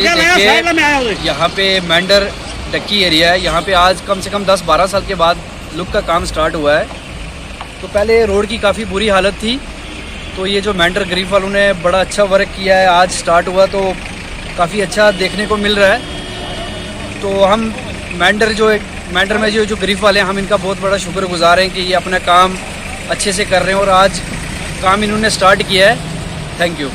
देखिए यहाँ पे मेंढर टक्की एरिया है। यहाँ पे आज कम से कम 10-12 साल के बाद लुक का काम स्टार्ट हुआ है। तो पहले रोड की काफ़ी बुरी हालत थी, तो ये जो मेंढर ग्रीफ वालों ने बड़ा अच्छा वर्क किया है, आज स्टार्ट हुआ तो काफ़ी अच्छा देखने को मिल रहा है। तो हम मेंढर में जो ग्रीफ वाले हैं, हम इनका बहुत बड़ा शुक्रगुजार हैं कि ये अपना काम अच्छे से कर रहे हैं और आज काम इन्होंने स्टार्ट किया है। Thank you.